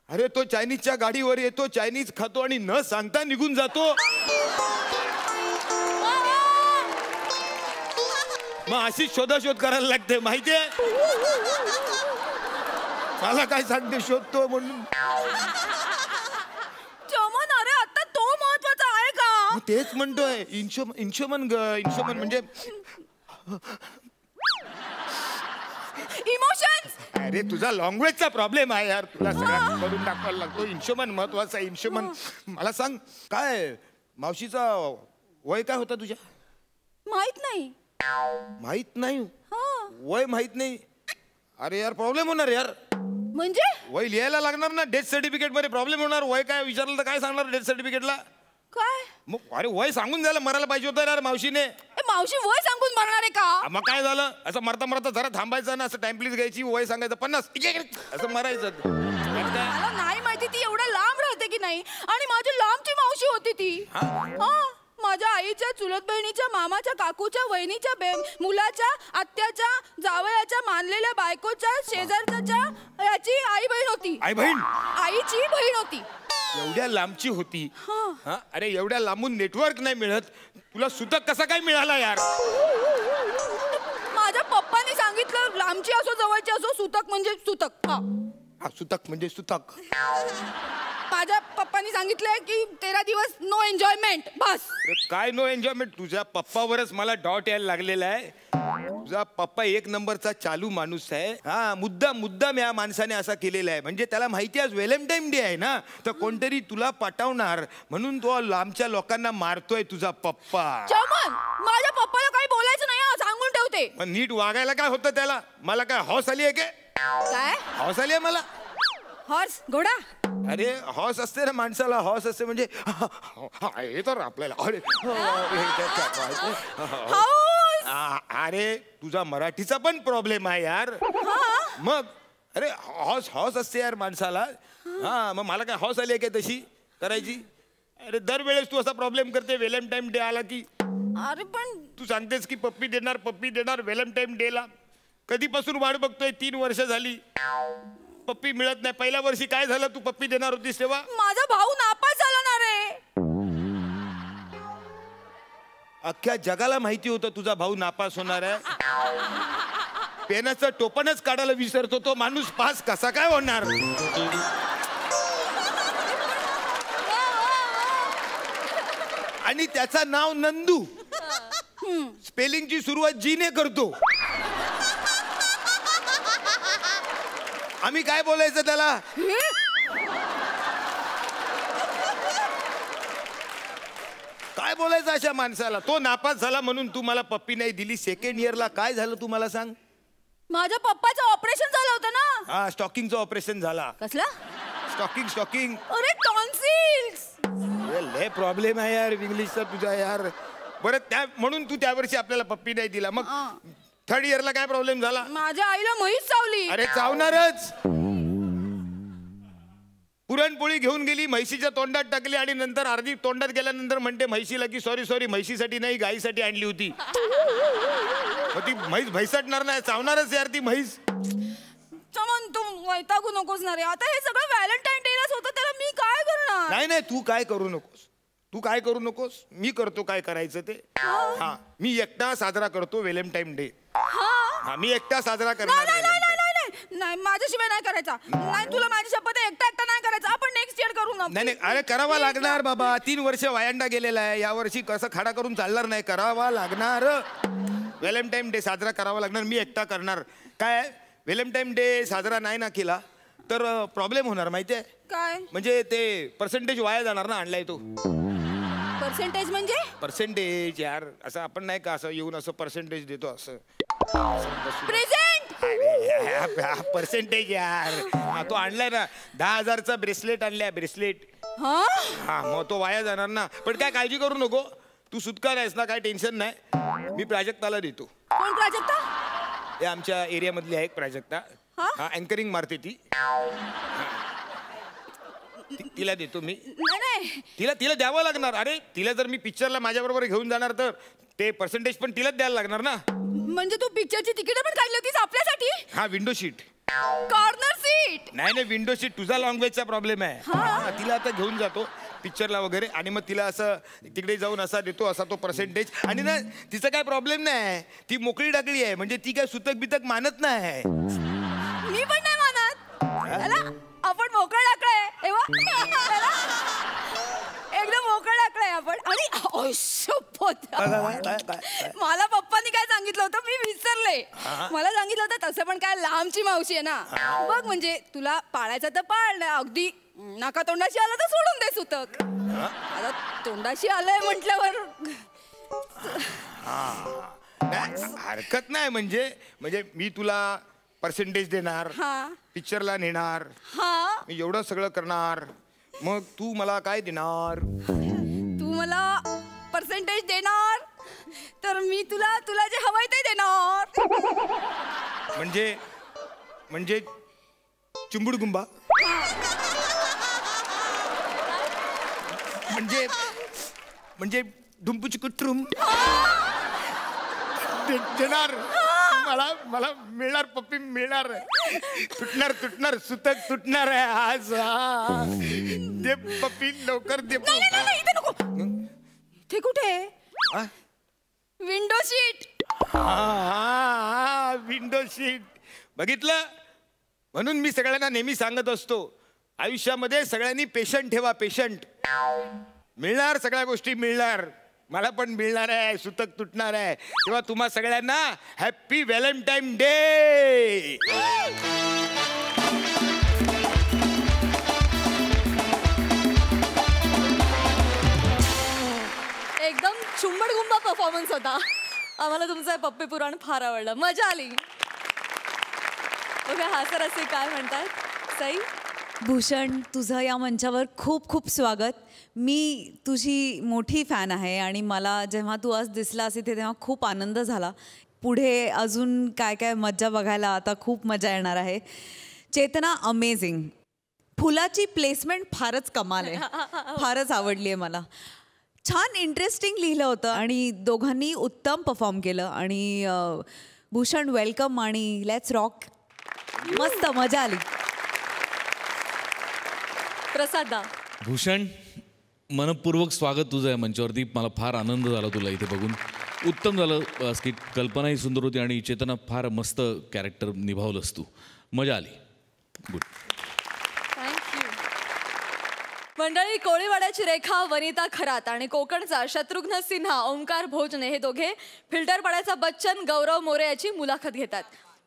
अरे तो चायनीजच्या गाडीवर येतो, चायनीज खातो आणि न सांगता निघून जातो. मग अशीच शोधाशोध करायला लागते माहितीये. मला काय सांगते शोधतो म्हणून. चमन, अरे आता तो महत्वाचा आहे का? मग तेच म्हणतोय. इंशमन म्हणजे इमोशन्स. अरे तुझा लँग्वेजचा प्रॉब्लेम आहे यार. तुला सगळ्यात करून दाखवायला लागतो. इंशमन महत्वाचा. इंशमन. मला सांग काय मावशीचा वय काय होता तुझ्या? माहित नाही. माहित नाही वय माहित नाही. अरे यार प्रॉब्लेम होणार यार. म्हणजे वय लिहायला लागणार ना डेथ सर्टिफिकेट मध्ये. प्रॉब्लेम होणार. वय काय विचारलं तर काय सांगणार डेथ सर्टिफिकेटला? काय? मग अरे वय सांगून जायला मरायला पाहिजे होतं यार मावशीने. मावशी वय सांगून मरणार आहे का? मग काय झालं? असं मरता जरा थांबायचं ना, असं टाइम प्लीज घ्यायची, वय सांगायचं 50 असं मरायचं. मला नाही माहिती ती एवढं लांब राहते की नाही. आणि माझी लांबची मावशी होती ती. माझ्या आईच्या चुलत बहिणीच्या, मामाच्या, काकूच्या, वहिनीच्या, मुलाच्या, आत्याच्या, जावयाच्या, मानलेल्या बायकोच्या, शेजारच्या याची आई बहीण होती. आई बहीण? आईची बहीण होती. एवढ्या लांबची होती? अरे एवढ्या लांबून नेटवर्क नाही मिळत. तुला सुतक कसा काय मिळाला यार? माझ्या पप्पानी सांगितलं लांबची असो जवळची असो, सुतक म्हणजे सुतक. सुतक म्हणजे सुतक. माझ्या पप्पानी सांगितलंय की 13 दिवस नो एन्जॉयमेंट बस. काय नो एन्जॉयमेंट? तुझ्या पप्पावरच मला डॉट यायला लागलेला आहे. तुझा पप्पा एक नंबरचा चालू माणूस आहे. मुद्दाम या माणसाने असा केलेला आहे. म्हणजे त्याला माहिती आज व्हॅलेंटाईन डे आहे ना, तर कोणतरी तुला पटवणार म्हणून तो लांबच्या लोकांना मारतोय तुझा पप्पा. चमन, माझ्या पप्पाला काही बोलायचं नाही, सांगून ठेवते. पण नीट वागायला काय होतं त्याला? मला काय हॉस आली आहे? काय हॉस आली आहे मला? हॉर्स? घोडा? अरे हॉस असते ना माणसाला. हॉस असते म्हणजे हे तर आपल्याला. अरे तुझा मराठीचा पण प्रॉब्लेम आहे यार. मग अरे हॉस असते यार माणसाला. मग मला काय हॉस आली आहे काय तशी करायची? अरे दरवेळेस तू असा प्रॉब्लेम करते. व्हॅलेंटाईन डे आला की अरे पण तू सांगतेस की पप्पी देणार व्हॅलेंटाईन डेला. कधीपासून वाट बघतोय? 3 वर्ष झाली पप्पी मिळत नाही. पहिल्या वर्षी काय झालं? तू पप्पी देणार होतीस तेव्हा? माझा भाऊ नापास झाला ना रे. अख्ख्या जगाला माहिती होतं तुझा भाऊ नापास होणार आहे. पेनाचं टोपणच काढायला विसरतो तो माणूस, पास कसा काय होणार? आणि त्याचं नाव नंदू. स्पेलिंगची सुरुवात जी ने करतो. आम्ही काय बोलायचं त्याला? काय बोलायचं अशा माणसाला? तो नापास झाला म्हणून तू मला पप्पी नाही दिली. सेकंड इयरला काय झालं तू मला सांग? माझ्या पप्पाचं ऑपरेशन झालं होतं ना. स्टॉकिंगचं ऑपरेशन झाला. कसला? स्टॉकिंग. अरे टॉन्सिल्स. लय प्रॉब्लेम आहे यार इंग्लिशचा तुझा यार. बरं म्हणून तू त्या वर्षी आपल्याला पप्पी नाही दिला. मग 3rd इयरला काय प्रॉब्लेम झाला? माझ्या आईला म्हैस चावली. अरे चावणारच. पुरणपोळी घेऊन गेली, म्हैशीच्या तोंडात टाकली आणि नंतर अर्धी तोंडात गेल्यानंतर म्हणते म्हैशीला की सॉरी म्हैशीसाठी नाही गाईसाठी आणली होती. ती म्हैस भैसटणार नाही, चावणारच यार ती म्हैस. चमन तू वैतागू नकोस ना रे. आता हे सगळं व्हॅलेंटाईन डेलाच होतं, त्याला मी काय करणार? नाही तू काय करू नकोस. मी करतो काय करायचं ते. मी एकटा साजरा करतो व्हॅलेंटाईन डे. मी एकटा साजरा करणार. नाही माझ्याशिवाय नाही करायचा. नाही तुला माझी शपथ आहे, एकटा नाही करायचा. आपण नेक्स्ट इयर करू ना. नाही अरे करावा लागणार बाबा. 3 वर्ष वायांडा गेलेला आहे. या वर्षी कसं खाडा करून चालणार नाही. करावा लागणार. व्हॅलेंटाईन डे साजरा करावा लागणार. मी एकटा करणार. काय व्हॅलेंटाईन डे साजरा नाही ना केला तर प्रॉब्लेम होणार माहितीये काय? म्हणजे ते पर्सेंटेज वाया जाणार ना. आणलाय तो पर्सेंटेज म्हणजे? पर्सेंटेज यार. असं आपण नाही का असं येऊन असं पर्सेंटेज देतो असं प्रेझेंट. पर्सेंटेज यार. तो आणलाय ना 10,000चा ब्रेसलेट आणलाय. ब्रेसलेट. मग तो वाया जाणार ना. पण काय काळजी करू नको. तू सुटका आहेस ना, काय टेन्शन नाही. मी प्राजक्ताला देतो. कोण प्राजक्ता? हे आमच्या एरियामधली आहे एक प्राजक्ता. अँकरिंग मारते ती. तिला देतो मी. नाही तिला द्यावं लागणार. अरे तिला जर मी पिक्चरला माझ्याबरोबर घेऊन जाणार तर ते पर्सेंटेज पण तिलाच द्यायला लागणार ना. म्हणजे तू पिक्चरची तिकीट पण काढली होतीस आपल्यासाठी? हा, विंडो सीट. Corner seat? नाही विंडो सीट. तुझा लँग्वेजचा प्रॉब्लेम आहे. तिला आता घेऊन जातो पिक्चरला वगैरे आणि मग तिला असं तिकडे जाऊन असा देतो असा तो पर्सेंटेज. आणि ना तिचा काय प्रॉब्लेम नाही. ती मोकळी टाकली आहे. म्हणजे ती काय सुतक बितक मानत नाही. मी पण नाही मानत. आपण मोकळं टाकलंय एकदम मोकळं टाकलंय आपण. आणि मला पप्पांनी काय सांगितलं होतं मी विसरले. मला सांगितलं होतं तसं पण काय लांबची मावशी आहे ना. बघ म्हणजे तुला पाळायचं तर पाळ, अगदी नाका तोंडाशी आलं तर सोडून दे सुतक. आता तोंडाशी आलंय म्हटल्यावर हरकत नाही. म्हणजे मी तुला पर्सेंटेज देणार, पिक्चरला नेणार, मी एवढं सगळं करणार. मग तू मला काय देणार? तू मला पर्सेंटेज देणार तर मी तुला जे हवंय ते देणार. म्हणजे चिंबुड गुंबा. म्हणजे डुंपूची कुट्रुम देणार. मला मिळणार पप्पी मिळणार. तुटणार सुतक तुटणार आहे आज. दे पप्पी लवकर दे. इथे नको. इथे कुठे? Window seat. Window seat. बघितलं, म्हणून मी सगळ्यांना नेहमी सांगत असतो आयुष्यामध्ये सगळ्यांनी पेशंट ठेवा. पेशंट. मिळणार, सगळ्या गोष्टी मिळणार. मला पण मिळणार आहे, सुतक तुटणार आहे. तेव्हा तुम्हा सगळ्यांना हॅपी व्हॅलेंटाईन डे. एकदम चुंबडगुंबा परफॉर्मन्स होता. आम्हाला तुमचं पप्पी पुराण फार आवडलं, मजा आली. बघा हास्यरसिक काय म्हणतात. सई, भूषण, तुझं या मंचावर खूप खूप स्वागत. मी तुझी मोठी फॅन आहे आणि मला जेव्हा तू आज दिसलास इथे तेव्हा खूप आनंद झाला. पुढे अजून काय काय मज्जा बघायला आता खूप मजा येणार आहे. चेतना अमेझिंग. फुलाची प्लेसमेंट फारच कमाल आहे. फारच आवडली आहे मला. छान इंटरेस्टिंग लिहिलं होतं आणि दोघांनी उत्तम परफॉर्म केलं. आणि भूषण वेलकम आणि लेट्स रॉक. मस्त मजा आली. प्रसादा. भूषण, मनपूर्वक स्वागत तुझं आहे मंचावरती. मला फार आनंद झाला तुला इथे बघून. उत्तम झालं स्किट. कल्पनाही सुंदर होती आणि चेतना फार मस्त कॅरेक्टर निभावलंस तू. मजा आली. गुड. थँक्यू. मंडळी, कोळीवाड्याची रेखा वनिता खरात आणि कोकणचा शत्रुघ्न सिन्हा ओंकार भोजने हे दोघे फिल्टरपाड्याचा बच्चन गौरव मोरे याची मुलाखत घेतात.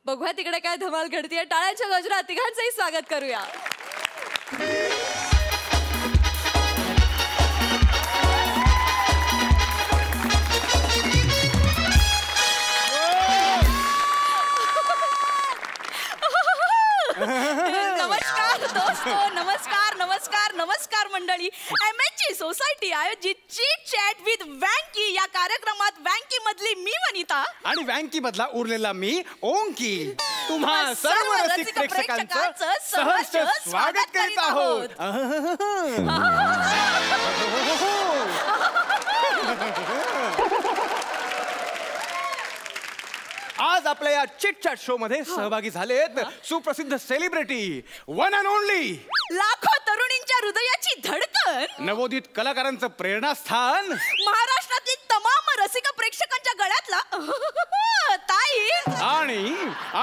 बघूया तिकडे काय धमाल घडतीये. टाळ्यांच्या गजरात तिघांचंही स्वागत करूया. नमस्कार दोस्तो, नमस्कार नमस्कार नमस्कार मंडळी. MHG सोसायटी आयोजित चीट चॅट विथ वँकी या कार्यक्रमात वँकी मधली मी वनिता आणि वँकी मधला उरलेला मी ओंकी तुम्हा सर्व रसिक प्रेक्षकांचं सहर्ष स्वागत करीत आहोत. आज आपल्या या चिट चॅट शो मध्ये सहभागी झालेत सुप्रसिद्ध सेलिब्रिटी, वन अँड ओनली, लाखो तरुणींच्या हृदयाची धडकन, नवोदित कलाकारांचं प्रेरणास्थान, महाराष्ट्रातील तमाम रसिक प्रेक्षकांच्या गळ्यातला ताई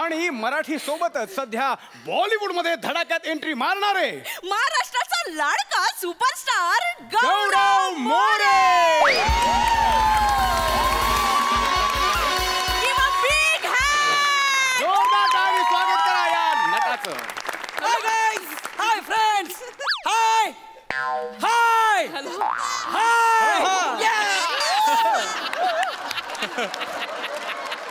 आणि मराठी सोबतच सध्या बॉलिवूड मध्ये धडाक्यात एंट्री मारणारे महाराष्ट्राचा लाडका सुपरस्टार गौरव मोरे. स्वागत करा या नटाचं. हाय गाइस, हाय फ्रेंड्स, हाय हाय हाय.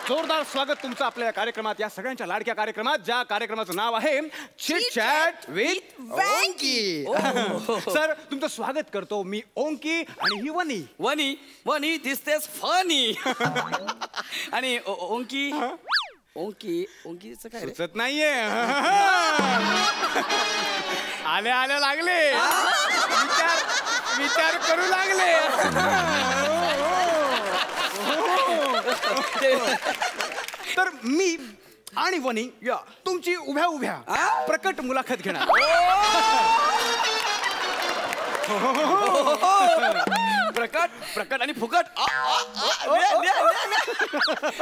जोरदार स्वागत तुमचं आपल्या कार्यक्रमात, या सगळ्यांच्या लाडक्या कार्यक्रमात, ज्या कार्यक्रमाचं नाव आहे चिट चॅट विथ वँकी. सर, तुमचं स्वागत करतो मी ओंकी आणि ही वनी. वनी दिसतेस फनी. आणि ओंकीचं काय सुचत नाहीये. आल्या आल्या लागले विचार करू लागले. तर मी आणि वनी तुमची उभ्या उभ्या प्रकट मुलाखत घेणार. प्रकट आणि फुकट.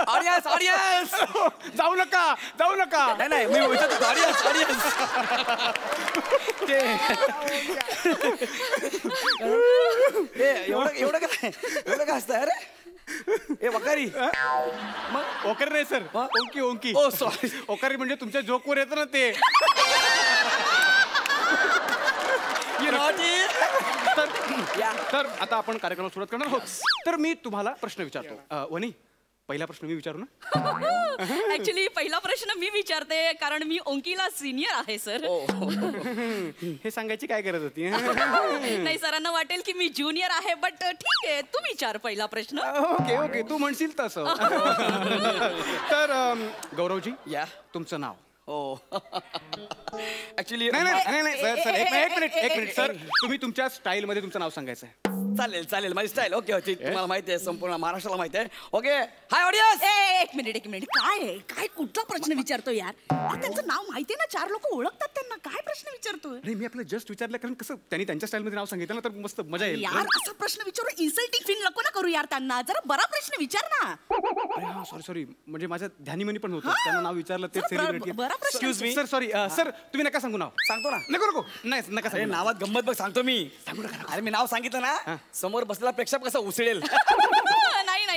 ऑडियन्स ऑडियन्स जाऊ नका. नाही मी विचारतो ऑडियन्स एवढं काय असतं अरे ए वकारी. मग ओकर नाही सर, ओंकी. ओ सॉरी. ओकारी म्हणजे तुमच्या जोकवर येतं ना ते. तर आता आपण कार्यक्रमाला सुरुवात करणार आहोत. तर मी तुम्हाला प्रश्न विचारतो. वनी, पहिला प्रश्न मी विचारू ना? ऍक्च्युली पहिला प्रश्न मी विचारते कारण मी ओंकीला सिनियर आहे सर. हे सांगायची काय गरज होती? नाही सरांना वाटेल की मी ज्युनियर आहे बट ठीक आहे तू विचार पहिला प्रश्न. ओके तू म्हणशील तसं. तर गौरवजी तुमचं नाव? हो ऍक्च्युली नाही सर एक मिनिट सर, तुम्ही तुमच्या स्टाईल मध्ये तुमचं नाव सांगायचं आहे. चालेल माझी स्टाईल. ओके तुम्हाला माहिती आहे, संपूर्ण महाराष्ट्राला माहिती आहे. Okay hi audience. एक मिनिट काय कुठला प्रश्न विचारतो यार? त्यांचं नाव माहितीये ना, 4 लोक ओळखतात त्यांना, काय प्रश्न विचारतोय? नाही मी आपलं जस्ट विचारलं कारण कसं त्यांनी त्यांच्या स्टाईल मध्ये नाव सांगितलं ना तर मस्त मजा येईल. यार असा प्रश्न विचारू इन्सल्टिंग फील नको ना करू यार त्यांना, जरा बरा प्रश्न विचार ना. अरे हा सॉरी म्हणजे माझ्या ध्यानीमनी पण होतं, त्यांना नाव विचारलं ते celebrity. Excuse me sorry sir तुम्ही नका सांगू नाव. सांगतो ना. नको नाही नका सांगू. नावात गंमत बघ सांगतो मी. अरे मी नाव सांगितलं ना समोर बसलेला प्रेक्षक कसा उचलेल.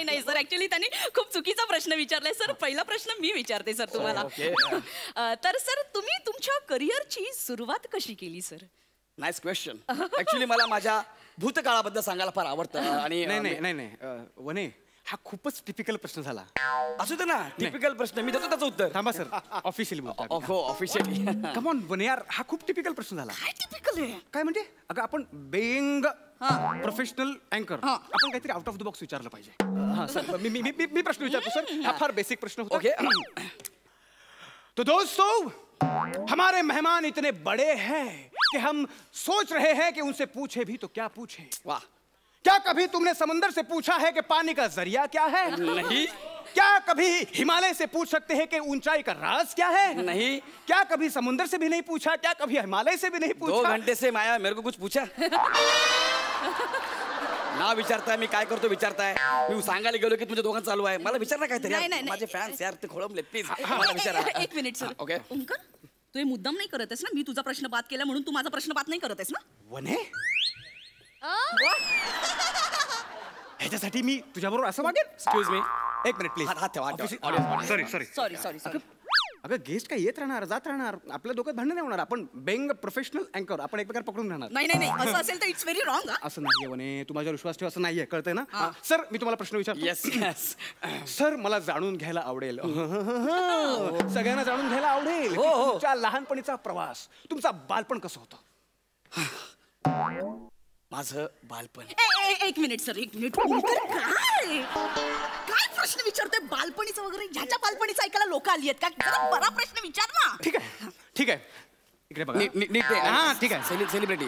नाही सर ऍक्च्युली त्यांनी खूप चुकीचा प्रश्न विचारलाय सर. पहिला प्रश्न मी विचारते सर तुम्हाला. तर सर तुम्ही तुमच्या करिअरची सुरुवात कशी केली सर? Nice question. ऍक्च्युली मला माझ्या भूतकाळाबद्दल सांगायला फार आवडतं. आणि नाही वने हा खूपच टिपिकल प्रश्न झाला. असू दे ना टिपिकल प्रश्न, मी देतो त्याचं उत्तर. थांबा सर ऑफिशियली बोलतो. हो ऑफिशियली. कम ऑन वने यार, हा खूप टिपिकल प्रश्न झाला. काय टिपिकल आहे? काय म्हणजे अगं आपण बेइंग प्रोफेशनल अँकर आपण काहीतरी आउट ऑफ द बॉक्स विचारलं पाहिजे. हा सर मी प्रश्न विचारतो सर. हा फार बेसिक प्रश्न होता. ओके तो दोस्तों हमारे मेहमान इतने बड़े हैं कि हम सोच रहे हैं कि उनसे पूछे भी तो क्या पूछे. वाह. क्या कभी तुमने समंदर से पूछा है कि पानी का जरिया क्या है? नहीं. क्या कभी हिमालय से पूछ सकते हैं कि ऊंचाई का राज क्या है? नहीं. क्या कभी समुद्र से भी नहीं पूछा? क्या कभी हिमालय से भी नहीं पूछा? 2 घंटे से माया मेरे को कुछ पूछा ना विचारताय मी काय करतो विचारताय. मी सांगायला गेलो की तुमच्या दोघांचं चालू आहे, मला विचार ना काहीतरी. माझे फॅन्स यार ते खोळंबले प्लीज मला विचारा. एक मिनिट सर. ओके ओंकर तू हे मुद्दाम नाही करत आहेस ना? मी तुझा प्रश्न बाद केला म्हणून तू माझा प्रश्न बाद नाही करत आहेस ना? वने ह्याच्यासाठी मी तुझ्याबरोबर असं वागेल? Excuse me. एक मिनिट प्लीज. हात ठेवा. सॉरी अगं गेस्ट काय येत राहणार जात राहणार, आपल्या डोक्यात भांडण नाही होणार. आपण बेंग प्रोफेशनल अँकर आपण एक प्रकार पकडून राहणार. नाही असं असेल तर इट्स व्हेरी रॉंग. असं नाहीये वने, तू माझ्यावर विश्वास ठेव. असं नाहीये, कळतंय ना? सर मी तुम्हाला प्रश्न विचारतो. येस सर मला जाणून घ्यायला आवडेल, सगळ्यांना जाणून घ्यायला आवडेल तुमच्या लहानपणीचा प्रवास, तुमचा बालपण कसं होतं? माझं बालपण. एक मिनिट सर, एक मिनिट. काय प्रश्न विचारतोय बालपणीचं वगैरे? ह्याच्या बालपणीचं ऐकायला लोक आली आहेत का? जरा बरा प्रश्न विचार ना. ठीक आहे इकडे बघा. हा ठीक आहे. सेलिब्रिटी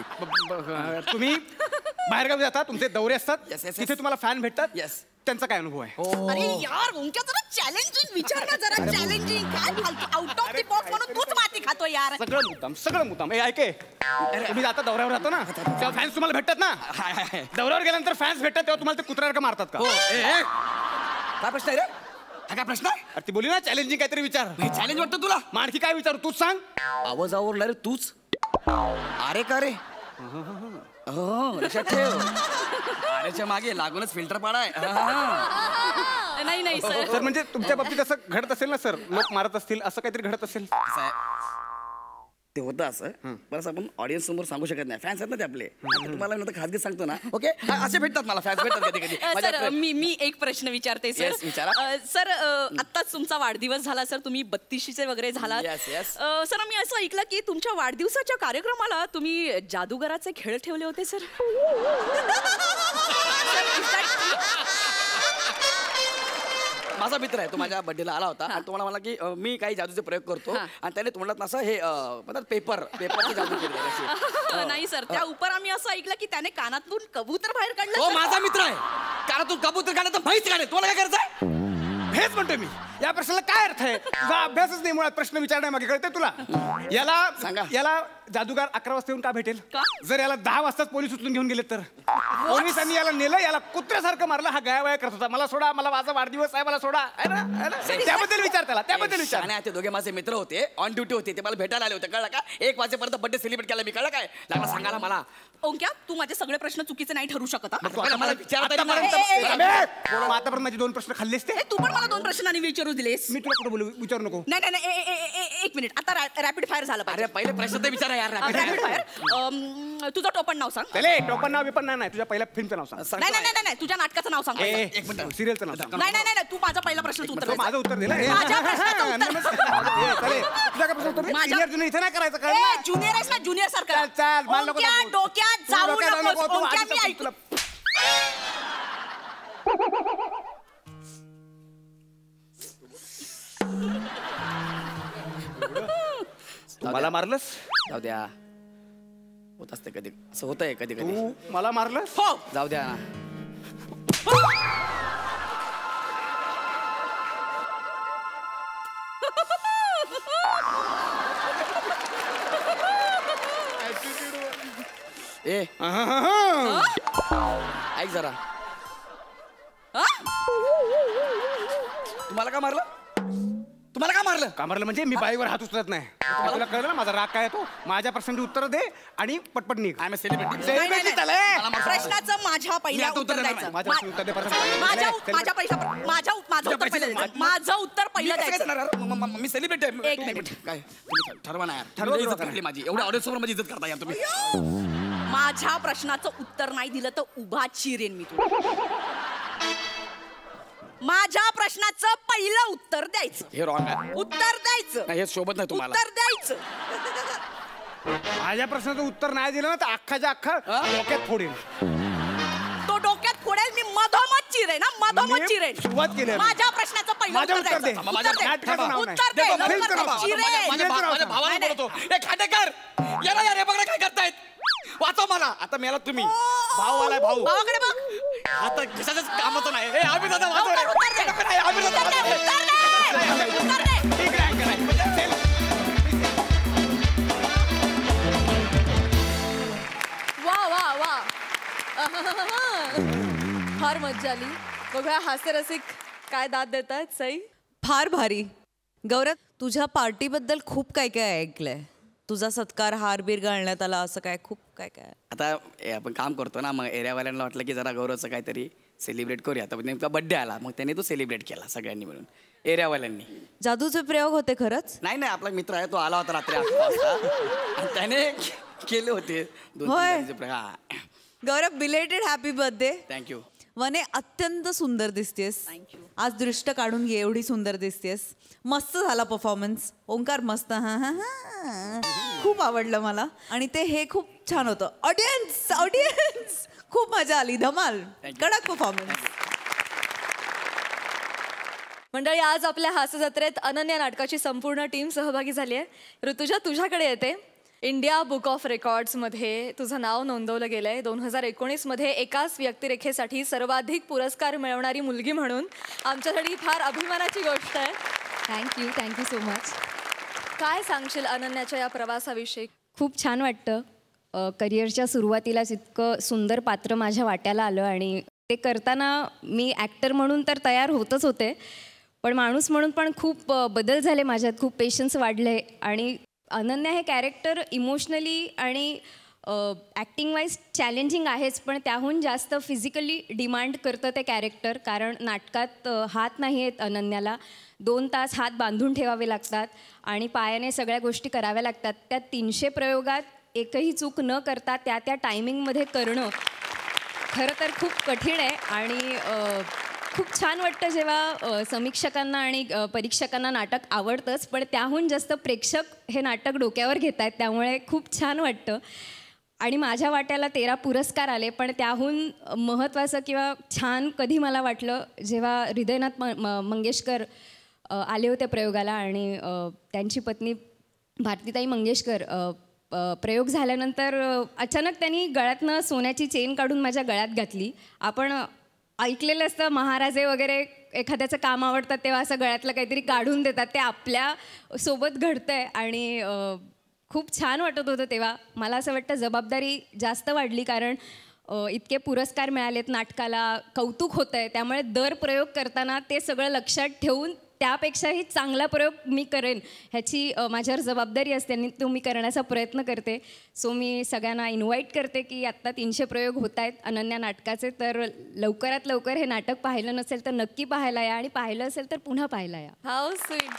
तुम्ही बाहेरगावी जाता, तुमचे दौरे असतात, तिथे तुम्हाला फॅन भेटतात. येस. त्यांचा काय अनुभव आहे? अरे यार ओंक्या जरा चॅलेंजिंग विचार ना, जरा चॅलेंजिंग. काय फालतू आउट ऑफ द बॉक्स म्हणून तूच माती खातो यार. सगळं मुद्दाम. ऐके तुम्ही आता दौऱ्यावर राहतो ना तेव्हा फॅन्स तुम्हाला भेटतात ना. दौऱ्यावर गेल्यानंतर फॅन्स भेटतात तेव्हा तुम्हाला ते कुत्र्यासारखं मारतात का? काय प्रश्न आहे रे? हा काय प्रश्न आहे? अरे ती बोली ना चॅलेंजिंग काहीतरी विचार. चॅलेंज वाटतं तुला? मग आणखी काय विचारू तूच सांग. आवाजावर रे तूच. अरे का रे? हो लक्षात ठेव. अरेच्या मागे लागूनच फिल्टर पाडाय. नाही सर म्हणजे तुमच्या बाबतीत असं घडत असेल ना सर, लोक मारत असतील असं काहीतरी घडत असेल. ते होतं असं बरं आपण ऑडियन्स समोर सांगू शकत नाही, फॅन्स आहेत ना ते आपले. तुम्हाला मी खाजगी सांगतो ना. ओके असे भेटतात मला फॅन्स भेटतात कधी कधी. सर मी एक प्रश्न विचारते सर. सर आत्ताच तुमचा वाढदिवस झाला सर, तुम्ही 32शीचे वगैरे झाला. सर मी असं ऐकलं की तुमच्या वाढदिवसाच्या कार्यक्रमाला तुम्ही जादूगराचे खेळ ठेवले होते सर. माझा मित्र आहे, तो माझ्या बर्थडेला आला होता आणि तुम्हाला मला की मी काही जादूचे प्रयोग करतो आणि त्याने तोंडात असं हे म्हणतात पेपरची जादू केली. नाही सर, त्या उपर आम्ही असं ऐकलं की त्याने कानातून कबूतर बाहेर काढलं. तो माझा मित्र आहे, कानातून कबूतर काढलं तर म्हैस काढेल. तुम्हाला काय करायचंय? हेच म्हणतोय मी, या प्रश्नाला काय अर्थ आहे? तुझा अभ्यासच नाही मुळात, प्रश्न विचारण्यामागे कळतंय तुला? सांगा. याला जादूगार 11 वाजता येऊन का भेटेल? जर याला 10 वाजताच पोलीस उचलून घेऊन गेले तर? पोलिसांनी याला नेलं, याला कुत्र्यासारखं मारलं, हा गयावया करत होता. मला सोडा, मला माझा वाढदिवस आहे, मला सोडा. है ना? त्याबद्दल विचार त्याला, त्याबद्दल विचार. आणि ते दोघे माझे मित्र होते, ऑन ड्युटी होते, ते मला भेटायला आले होते. कळलं का? 1 वाजेपर्यंत बर्थडे सेलिब्रेट केला मी. कळलं काय? लागला सांगायला मला. ओंक्या, तू माझे सगळे प्रश्न चुकीचे नाही ठरू शकत. मला विचारता आतापर्यंत माझे 2 प्रश्न खाल्लेस ते. तू पण मला 2 प्रश्नांनी विचारू दिलेस. मी तुला कुठं बोलू, विचारू नको. नाही नाही नाही, 1 मिनिट. आता रॅपिड फायर झालं पाहिजे. अरे पहिले प्रश्न तर विचारा यार. Rapid fire. तुझं टोपण नाव सांग. चले, टोपण नाव विपण नाही, तुझ्या पहिल्या फिल्मचं नाव सांग. नाही नाही नाही, तुझ्या नाटकाचं नाव सांग. 1 मिनिट, सिरियलचं नाव सांग. नाही नाही नाही, तू माझा पहिला प्रश्नाचं उत्तर दे. माझं उत्तर दिलं. माझ्या प्रश्नाचं उत्तर. तुझ्या काय प्रश्न उत्तर? ज्युनियर जुनियर इथे नाही करायचं काय? ज्युनियर आहेस ना, ज्युनियर सारखं. चाल, मला नको ओंक्या, दाखवू. डोक्यात जाऊ नकोस. ओंक्या, मी ऐकलं. मला मारलंस? जाऊ द्या, होत असते कधी, असं होतंय कधी कधी. तू मला मारलंस? हो. जाऊ द्या. ए ऐक जरा, तुम्हाला का मारलं? तुम्हाला का मारलं? का मारलं म्हणजे मी बाईवर हात उचलत नाही. तुला कळलं ना माझा राग काय येतो? माझ्या प्रश्नांची उत्तर दे आणि पटपट निघ. I am celebrity. सेलिब्रिटी झाले. प्रश्नाचं माझ्या पहिल्या उत्तर द्यायचं. माझ्या प्रश्न उत्तर दे परत. माझं उत्तर पहिलं द्यायचं. मी सेलिब्रिटी आहे. 1 मिनिट. काय ठरवा ना यार. ठरवा इज्जत काढली माझी. एवढ्या ऑडियन्स समोर माझी इज्जत करता यार तुम्ही. माझ्या प्रश्नाचं उत्तर नाही दिलं तर उभा चिरेन मी तुला. माझ्या प्रश्नाचं पहिलं उत्तर द्यायचं. हे रॉंग आहे. उत्तर द्यायचं. नाही हे शोभत नाही तुम्हाला. उत्तर द्यायचं. माझ्या प्रश्नाचं उत्तर नाही दिलं ना तर अख्खाच्या अख्खा डोक्यात फोडेल. तो डोक्यात फोडेल. मी मधोमध चिरेन ना, मधोमध चिरेन. सुरुवात केली. माझ्या प्रश्नाचं पहिलं उत्तर द्यायचं. उत्तर दे. माझ्या भावाला बोलतो. ए खांडेकर, याला यार हे बघा काय करतायत. वाचव मला. आता मेला तुम्ही. भाऊ आलाय, भाऊ. भावाकडे बघ. आता कशाच कामाचं नाही. ए आम्ही दादा वाचव रे. उत्तर दे. वा वा वा. फार मज्जा आली. बघूया हास्यरसिक काय दाद देत आहेत. सई, फार भारी. गौरव, तुझ्या पार्टीबद्दल खूप काय काय ऐकलंय. तुझा सत्कार हारबीर घालण्यात आला, असं काय खूप काय काय. आता आपण काम करतो ना, मग एरियावाल्यांना वाटलं की जरा गौरवचं काहीतरी सेलिब्रेट करूया. तर नेमका बर्थडे आला, मग त्याने तो सेलिब्रेट केला सगळ्यांनी मिळून, एरियावाल्यांनी. जादूचे प्रयोग होते खरंच? नाही नाही, आपला मित्र आहे, तो आला होता रात्री 8 वाजता आणि त्याने केले होते 2-3 प्रयोग. गौरव, बिलेटेड हॅपी बर्थडे. थँक्यू. वने, अत्यंत सुंदर दिसतेस. आज दृष्ट काढून घे, एवढी सुंदर दिसतेस. मस्त झाला परफॉर्मन्स. ओंकार मस्त. हा हा हा, खूप आवडलं मला. आणि ते हे खूप छान होतं. ऑडियन्स खूप मजा आली. धमाल, कडक परफॉर्मन्स. मंडळी, आज आपल्या हास्य जत्रेत अनन्या नाटकाची संपूर्ण टीम सहभागी झाली आहे. ऋतुजा, तुझ्याकडे येते. इंडिया बुक ऑफ रेकॉर्ड्समध्ये तुझं नाव नोंदवलं गेलं आहे. 2019मध्ये एकाच व्यक्तिरेखेसाठी सर्वाधिक पुरस्कार मिळवणारी मुलगी म्हणून आमच्यासाठी फार अभिमानाची गोष्ट आहे. Thank you so much. काय सांगशील अनन्याच्या या प्रवासाविषयी? खूप छान वाटतं. करिअरच्या सुरुवातीलाच इतकं सुंदर पात्र माझ्या वाट्याला आलं आणि ते करताना मी ॲक्टर म्हणून तर तयार होतच होते, पण माणूस म्हणून पण खूप बदल झाले माझ्यात. खूप पेशन्स वाढले आणि अनन्या हे कॅरेक्टर इमोशनली आणि ॲक्टिंग वाईज चॅलेंजिंग आहेच, पण त्याहून जास्त फिजिकली डिमांड करतं ते कॅरेक्टर. कारण नाटकात हात नाही आहेत अनन्याला. 2 तास हात बांधून ठेवावे लागतात आणि पायाने सगळ्या गोष्टी कराव्या लागतात. त्या 300 प्रयोगात एकही चूक न करता त्या टायमिंगमध्ये करणं खरं तर खूप कठीण आहे. आणि खूप छान वाटतं जेव्हा समीक्षकांना आणि परीक्षकांना नाटक आवडतंच, पण त्याहून जास्त प्रेक्षक हे नाटक डोक्यावर घेत आहेत, त्यामुळे खूप छान वाटतं. आणि माझ्या वाट्याला 13 पुरस्कार आले. पण त्याहून महत्त्वाचं किंवा छान कधी मला वाटलं जेव्हा हृदयनाथ मंगेशकर आले होते प्रयोगाला आणि त्यांची पत्नी भारतीताई मंगेशकर प्रयोग झाल्यानंतर अचानक त्यांनी गळ्यातनं सोन्याची चेन काढून माझ्या गळ्यात घातली. आपण ऐकलेलं असतं महाराजे वगैरे एखाद्याचं काम आवडतात तेव्हा असं गळ्यातलं काहीतरी काढून देतात. ते आपल्या सोबत घडतंय आणि खूप छान वाटत होतं तेव्हा. मला असं वाटतं जबाबदारी जास्त वाढली कारण इतके पुरस्कार मिळालेत नाटकाला, कौतुक होतं आहे. त्यामुळे दर प्रयोग करताना ते सगळं लक्षात ठेवून त्यापेक्षाही चांगला प्रयोग मी करेन ह्याची माझ्यावर जबाबदारी असते आणि तो मी करण्याचा प्रयत्न करते. सो मी सगळ्यांना इन्व्हाइट करते की आत्ता 300 प्रयोग होत आहेत अनन्या नाटकाचे. तर लवकरात लवकर हे नाटक पाहिलं नसेल तर नक्की पाहायला या आणि पाहिलं असेल तर पुन्हा पाहायला या. How sweet.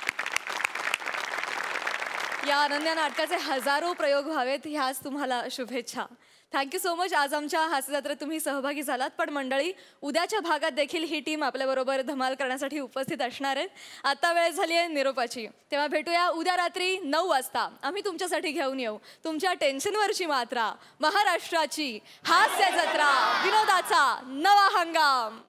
या अनन्या नाटकाचे हजारो प्रयोग व्हावेत ह्याच तुम्हाला शुभेच्छा. Thank you so much. आज आमच्या हास्यजत्रेत तुम्ही सहभागी झालात. पण मंडळी, उद्याच्या भागात देखील ही टीम आपल्याबरोबर धमाल करण्यासाठी उपस्थित असणार आहेत. आता वेळ झाली आहे निरोपाची. तेव्हा भेटूया उद्या रात्री 9 वाजता. आम्ही तुमच्यासाठी घेऊन येऊ तुमच्या टेन्शनवरची मात्रा, महाराष्ट्राची हास्य जत्रा, विनोदाचा नवा हंगाम.